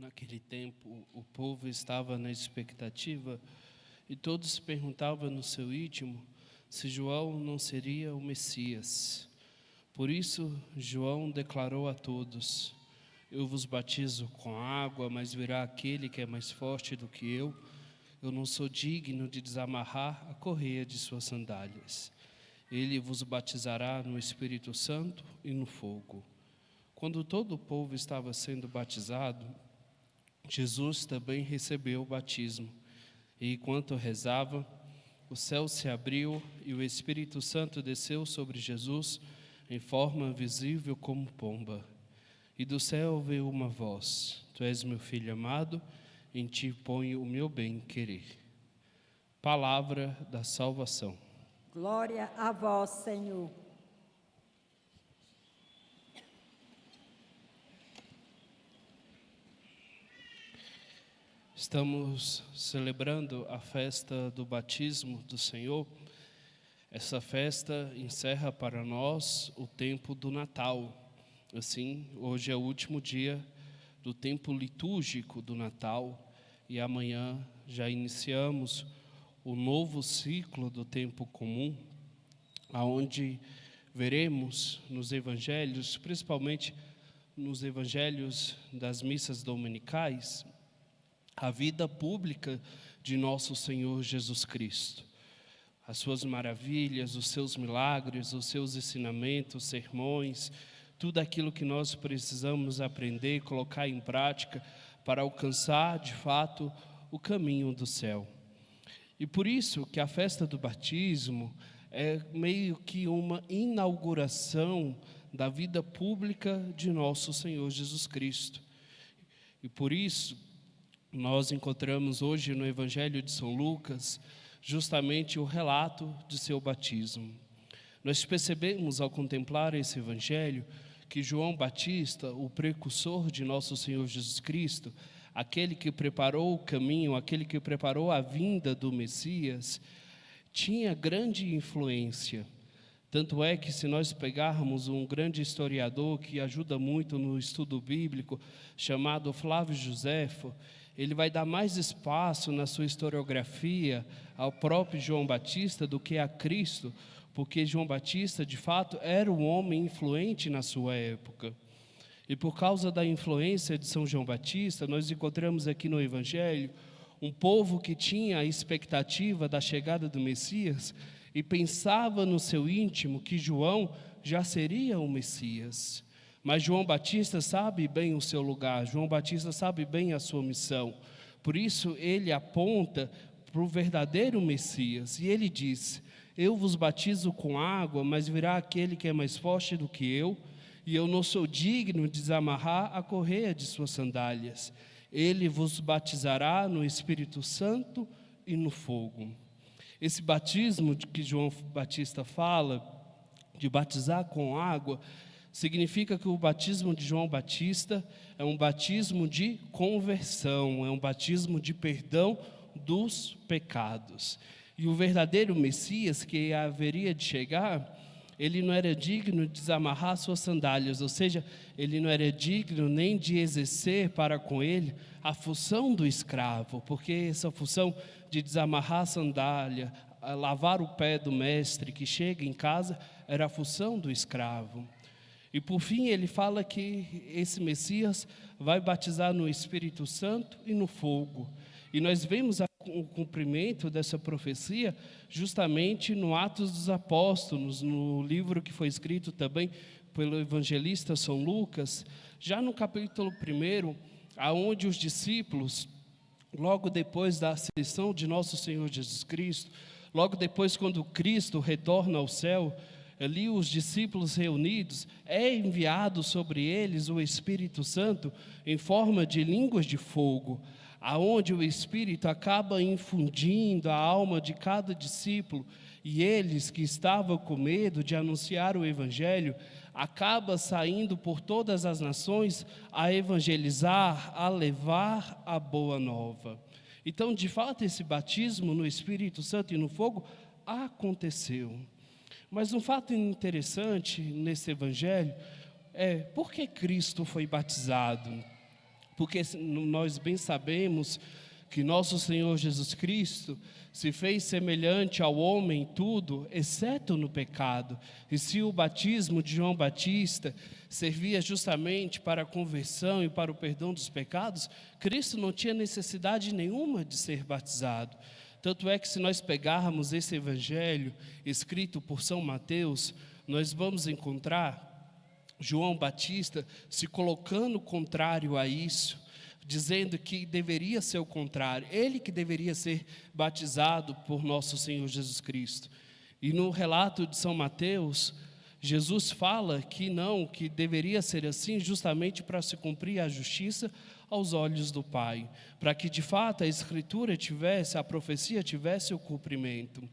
Naquele tempo, o povo estava na expectativa e todos perguntavam no seu íntimo se João não seria o Messias. Por isso, João declarou a todos: eu vos batizo com água, mas virá aquele que é mais forte do que eu. Eu não sou digno de desamarrar a correia de suas sandálias. Ele vos batizará no Espírito Santo e no fogo. Quando todo o povo estava sendo batizado, Jesus também recebeu o batismo. E enquanto rezava, o céu se abriu e o Espírito Santo desceu sobre Jesus em forma visível como pomba. E do céu veio uma voz: Tu és meu filho amado, em ti ponho o meu bem-querer. Palavra da salvação. Glória a vós, Senhor. Estamos celebrando a festa do batismo do Senhor. Essa festa encerra para nós o tempo do Natal. Assim, hoje é o último dia do tempo litúrgico do Natal e amanhã já iniciamos o novo ciclo do tempo comum, aonde veremos nos evangelhos, principalmente nos evangelhos das missas dominicais, a vida pública de nosso Senhor Jesus Cristo. As suas maravilhas, os seus milagres, os seus ensinamentos, sermões, tudo aquilo que nós precisamos aprender e colocar em prática para alcançar, de fato, o caminho do céu. E por isso que a festa do batismo é meio que uma inauguração da vida pública de nosso Senhor Jesus Cristo. E por isso nós encontramos hoje no Evangelho de São Lucas justamente o relato de seu batismo. Nós percebemos ao contemplar esse Evangelho que João Batista, o precursor de nosso Senhor Jesus Cristo, aquele que preparou o caminho, aquele que preparou a vinda do Messias, tinha grande influência. Tanto é que, se nós pegarmos um grande historiador que ajuda muito no estudo bíblico, chamado Flávio Joséfo, ele vai dar mais espaço na sua historiografia ao próprio João Batista do que a Cristo, porque João Batista, de fato, era um homem influente na sua época. E por causa da influência de São João Batista, nós encontramos aqui no Evangelho um povo que tinha a expectativa da chegada do Messias e pensava no seu íntimo que João já seria o Messias. Mas João Batista sabe bem o seu lugar, João Batista sabe bem a sua missão. Por isso ele aponta para o verdadeiro Messias e ele diz: eu vos batizo com água, mas virá aquele que é mais forte do que eu, e eu não sou digno de desamarrar a correia de suas sandálias. Ele vos batizará no Espírito Santo e no fogo. Esse batismo de que João Batista fala, de batizar com água, significa que o batismo de João Batista é um batismo de conversão, é um batismo de perdão dos pecados. E o verdadeiro Messias que haveria de chegar, ele não era digno de desamarrar suas sandálias, ou seja, ele não era digno nem de exercer para com ele a função do escravo, porque essa função de desamarrar a sandália, lavar o pé do mestre que chega em casa, era a função do escravo. E por fim ele fala que esse Messias vai batizar no Espírito Santo e no fogo. E nós vemos o cumprimento dessa profecia justamente no Atos dos Apóstolos, no livro que foi escrito também pelo evangelista São Lucas, já no capítulo 1, aonde os discípulos, logo depois da ascensão de nosso Senhor Jesus Cristo, logo depois quando Cristo retorna ao céu, ali os discípulos reunidos, é enviado sobre eles o Espírito Santo em forma de línguas de fogo, aonde o Espírito acaba infundindo a alma de cada discípulo, e eles que estavam com medo de anunciar o Evangelho, acaba saindo por todas as nações a evangelizar, a levar a boa nova. Então, de fato, esse batismo no Espírito Santo e no fogo aconteceu. Mas um fato interessante nesse Evangelho é por que Cristo foi batizado. porque nós bem sabemos que nosso Senhor Jesus Cristo se fez semelhante ao homem em tudo, exceto no pecado. E se o batismo de João Batista servia justamente para a conversão e para o perdão dos pecados, Cristo não tinha necessidade nenhuma de ser batizado. Tanto é que se nós pegarmos esse evangelho escrito por São Mateus, nós vamos encontrar João Batista se colocando contrário a isso, dizendo que deveria ser o contrário, ele que deveria ser batizado por nosso Senhor Jesus Cristo. E no relato de São Mateus, Jesus fala que não, que deveria ser assim justamente para se cumprir a justiça aos olhos do Pai, para que de fato a Escritura tivesse, a profecia tivesse o cumprimento.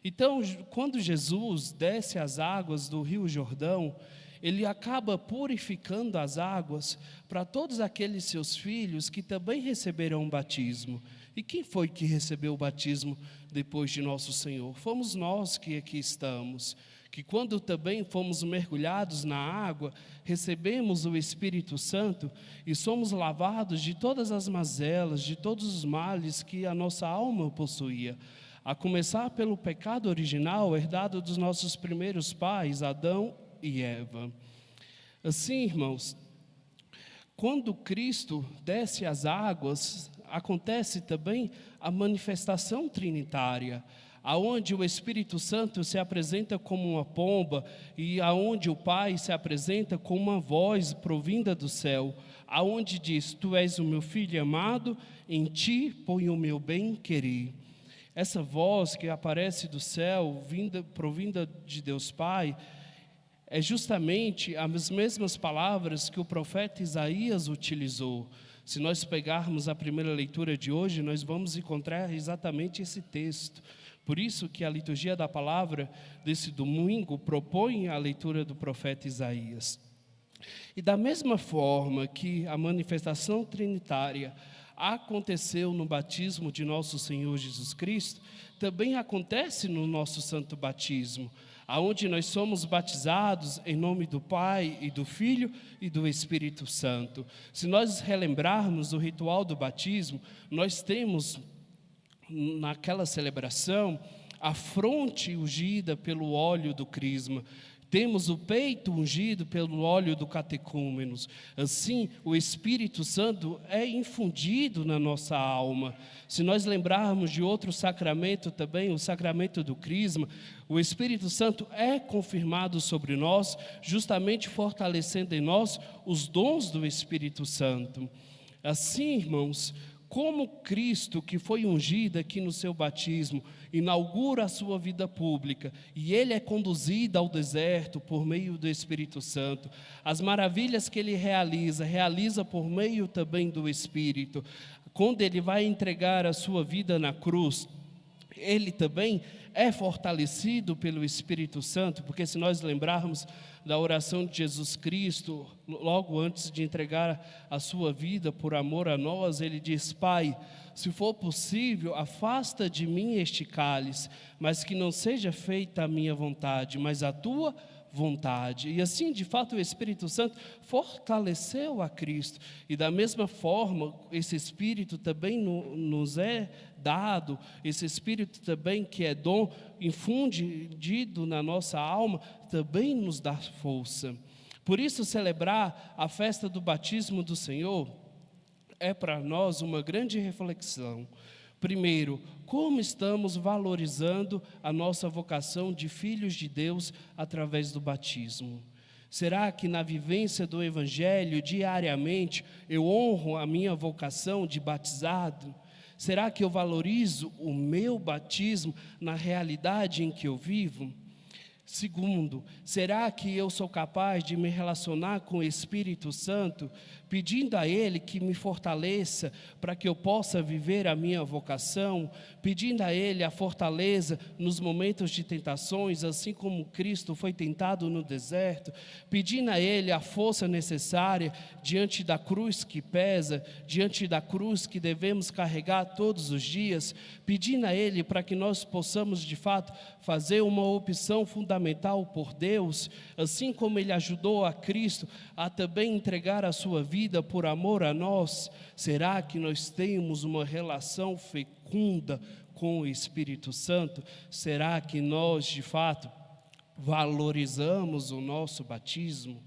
Então, quando Jesus desce as águas do Rio Jordão, ele acaba purificando as águas para todos aqueles seus filhos que também receberão o batismo. E quem foi que recebeu o batismo depois de nosso Senhor? Fomos nós que aqui estamos, que quando também fomos mergulhados na água, recebemos o Espírito Santo e somos lavados de todas as mazelas, de todos os males que a nossa alma possuía. A começar pelo pecado original herdado dos nossos primeiros pais, Adão e Eva. Assim, irmãos, quando Cristo desce as águas, acontece também a manifestação trinitária, aonde o Espírito Santo se apresenta como uma pomba e aonde o Pai se apresenta como uma voz provinda do céu, aonde diz: Tu és o meu filho amado, em ti ponho o meu bem-querer. Essa voz que aparece do céu, provinda de Deus Pai, é justamente as mesmas palavras que o profeta Isaías utilizou. Se nós pegarmos a primeira leitura de hoje, nós vamos encontrar exatamente esse texto. Por isso que a liturgia da palavra desse domingo propõe a leitura do profeta Isaías. E da mesma forma que a manifestação trinitária aconteceu no batismo de nosso Senhor Jesus Cristo, também acontece no nosso santo batismo, aonde nós somos batizados em nome do Pai e do Filho e do Espírito Santo. Se nós relembrarmos o ritual do batismo, nós temos naquela celebração a fronte ungida pelo óleo do crisma, temos o peito ungido pelo óleo do catecúmenos. Assim, o Espírito Santo é infundido na nossa alma. Se nós lembrarmos de outro sacramento também, o sacramento do crisma, o Espírito Santo é confirmado sobre nós, justamente fortalecendo em nós os dons do Espírito Santo. Assim, irmãos, como Cristo, que foi ungido aqui no seu batismo, inaugura a sua vida pública, e ele é conduzido ao deserto por meio do Espírito Santo, as maravilhas que ele realiza por meio também do Espírito. Quando ele vai entregar a sua vida na cruz, ele também é fortalecido pelo Espírito Santo, porque se nós lembrarmos da oração de Jesus Cristo, logo antes de entregar a sua vida por amor a nós, ele diz: Pai, se for possível, afasta de mim este cálice, mas que não seja feita a minha vontade, mas a tua vontade. E assim, de fato, o Espírito Santo fortaleceu a Cristo. E da mesma forma, esse Espírito também nos é dado, esse Espírito também que é dom, infundido na nossa alma, também nos dá força. Por isso, celebrar a festa do batismo do Senhor é para nós uma grande reflexão. Primeiro, como estamos valorizando a nossa vocação de filhos de Deus através do batismo? Será que na vivência do Evangelho, diariamente, eu honro a minha vocação de batizado? Será que eu valorizo o meu batismo na realidade em que eu vivo? Segundo, será que eu sou capaz de me relacionar com o Espírito Santo, pedindo a Ele que me fortaleça para que eu possa viver a minha vocação, pedindo a Ele a fortaleza nos momentos de tentações, assim como Cristo foi tentado no deserto, pedindo a Ele a força necessária diante da cruz que pesa, diante da cruz que devemos carregar todos os dias, pedindo a Ele para que nós possamos de fato fazer uma opção fundamental fundamental por Deus, assim como Ele ajudou a Cristo a também entregar a sua vida por amor a nós, será que nós temos uma relação fecunda com o Espírito Santo? Será que nós, de fato, valorizamos o nosso batismo?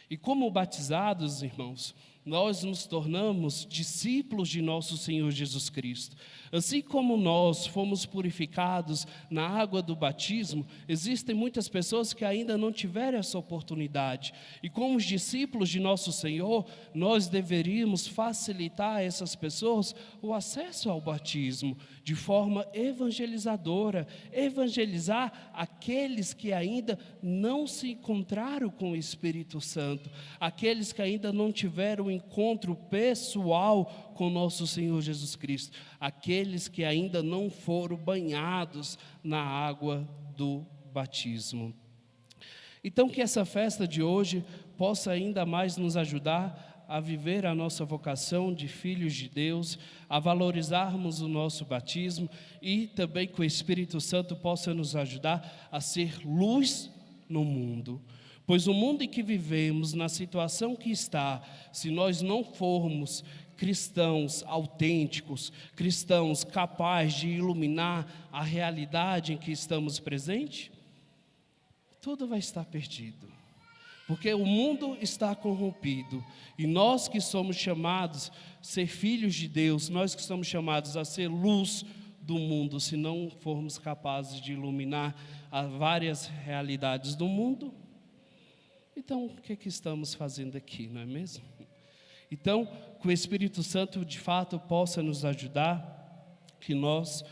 E como batizados, irmãos, nós nos tornamos discípulos de nosso Senhor Jesus Cristo. Assim como nós fomos purificados na água do batismo, existem muitas pessoas que ainda não tiveram essa oportunidade. E como os discípulos de nosso Senhor, nós deveríamos facilitar a essas pessoas o acesso ao batismo, de forma evangelizadora, evangelizar aqueles que ainda não se encontraram com o Espírito Santo, aqueles que ainda não tiveram um encontro pessoal com nosso Senhor Jesus Cristo, aqueles que ainda não foram banhados na água do batismo. Então, que essa festa de hoje possa ainda mais nos ajudar a viver a nossa vocação de filhos de Deus, a valorizarmos o nosso batismo e também que o Espírito Santo possa nos ajudar a ser luz no mundo. Pois o mundo em que vivemos, na situação que está, se nós não formos cristãos autênticos, cristãos capazes de iluminar a realidade em que estamos presentes, tudo vai estar perdido. Porque o mundo está corrompido, e nós que somos chamados a ser filhos de Deus, nós que somos chamados a ser luz do mundo, se não formos capazes de iluminar as várias realidades do mundo, então o que estamos fazendo aqui, não é mesmo? Então, que o Espírito Santo de fato possa nos ajudar, que nós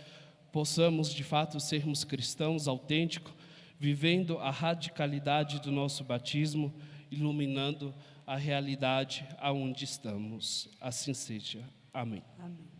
possamos de fato sermos cristãos autênticos, vivendo a radicalidade do nosso batismo, iluminando a realidade aonde estamos. Assim seja. Amém. Amém.